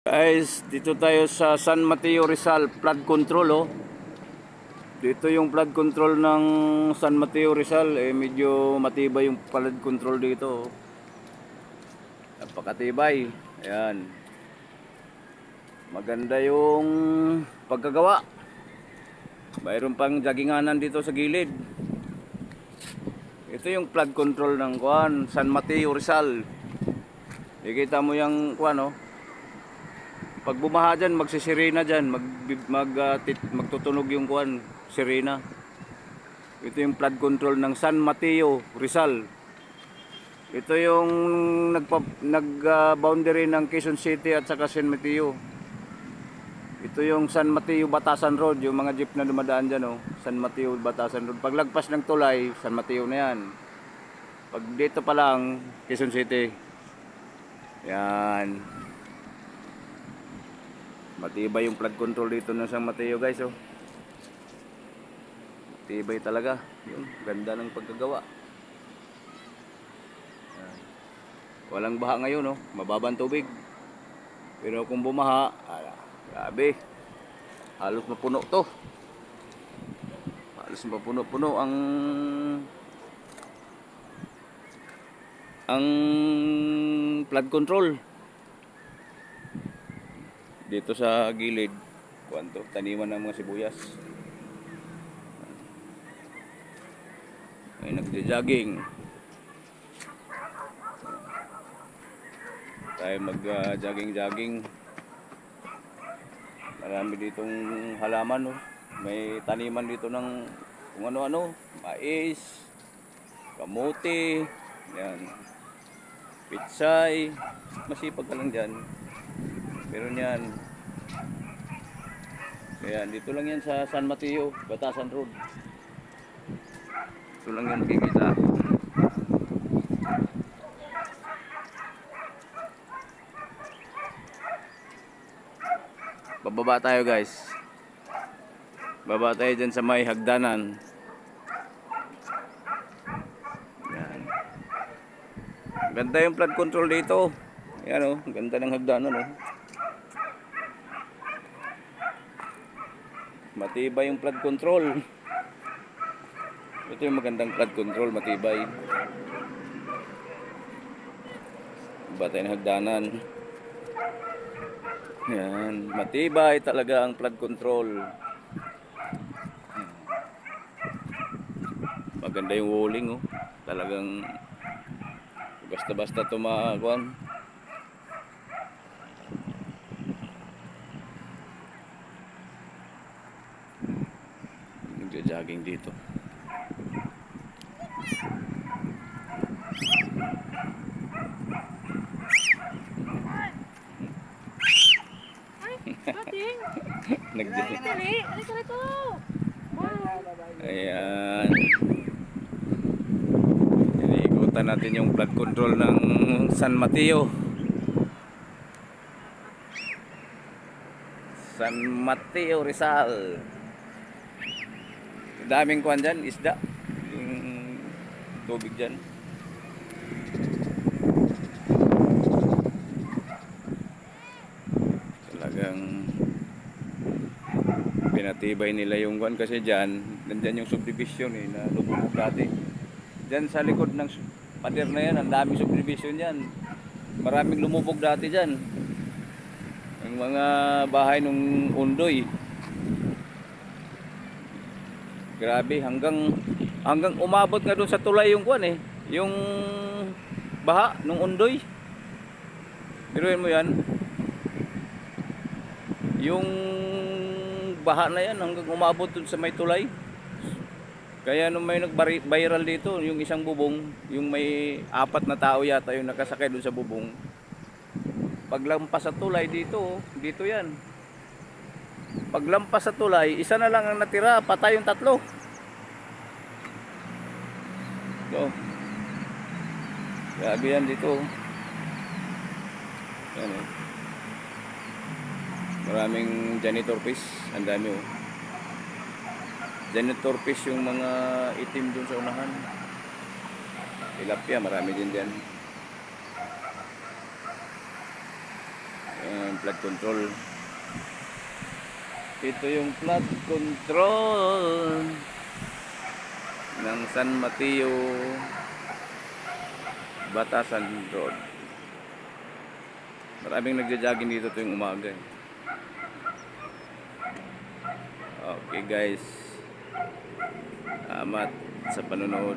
Guys, dito tayo sa San Mateo Rizal flood control oh. Dito yung flood control ng San Mateo Rizal medyo matibay yung flood control dito oh. Napakatibay. Ayan. Maganda yung pagkagawa. Mayroon pang jaginganan dito sa gilid. Ito yung flood control ng San Mateo Rizal. Ikita mo yung oh. Pag bumaha dyan, magsisirena dyan, magtutunog yung sirena. Ito yung flood control ng San Mateo Rizal. Ito yung boundary ng Quezon City at saka San Mateo. Ito yung San Mateo Batasan Road, yung mga jeep na dumadaan dyan oh. San Mateo Batasan Road. Pag lagpas ng tulay, San Mateo na yan. Pag dito pa lang, Quezon City. Yan. Matibay yung flood control dito ng San Mateo guys oh. Matibay talaga. Yun, ganda ng pagkagawa. Walang baha ngayon oh, mababang tubig. Pero kung bumaha, grabe. Halos mapuno to. Halos mapuno-puno ang flood control. Dito sa gilid, taniman ng mga sibuyas. Ay nagja-jogging. Tayo mag-jogging. Marami ditong halaman, no? May taniman dito ng kung ano-ano, mais, kamote, yan. Pitsay, masipag ka lang dyan. Meron yan. Ayan, dito lang yan sa San Mateo, Batasan Road. Ito lang yan makikita. Bababa tayo guys. Baba tayo dyan sa may hagdanan. Ayan. Ganda yung flood control dito. Ayan o, ganda ng hagdanan o. Matibay yung flood control. Ito yung magandang flood control, matibay. Baba tayo ng hagdanan. Ayan, matibay talaga ang flood control. Maganda yung walling oh. Talagang basta-basta tumakuan. Nagja-jogging dito. Nagja-jogging. Ayan. Iniikutan natin yung flood control ng San Mateo. San Mateo Rizal. Daming kuan dyan, isda. Yung tubig dyan. Talagang pinatibay nila yung kuan kasi dyan, nandyan yung subdivision na lubog dati. Dyan sa likod ng pader na yan, ang daming subdivision yan. Maraming lumubog dati dyan. Ang mga bahay nung Undoy. Grabe, hanggang umabot nga doon sa tulay yung yung baha nung Undoy. Biruin mo yan. Yung baha na yan hanggang umabot doon sa may tulay. Kaya nung may nag-viral dito, yung isang bubong, yung may 4 na tao yata yung nakasakay doon sa bubong. Paglampas sa tulay dito yan. Paglampas sa tulay, isa na lang ang natira, patay yung 3. So, grabe yan dito. Yan eh. Maraming janitor fish, ang dami oh. Janitor fish yung mga itim dun sa unahan. Tilapia, marami din dyan. flood control. Ito yung flood control ng San Mateo Batasan Road. Maraming nagja-jogging dito tuwing umaga. Okay guys, salamat sa panonood.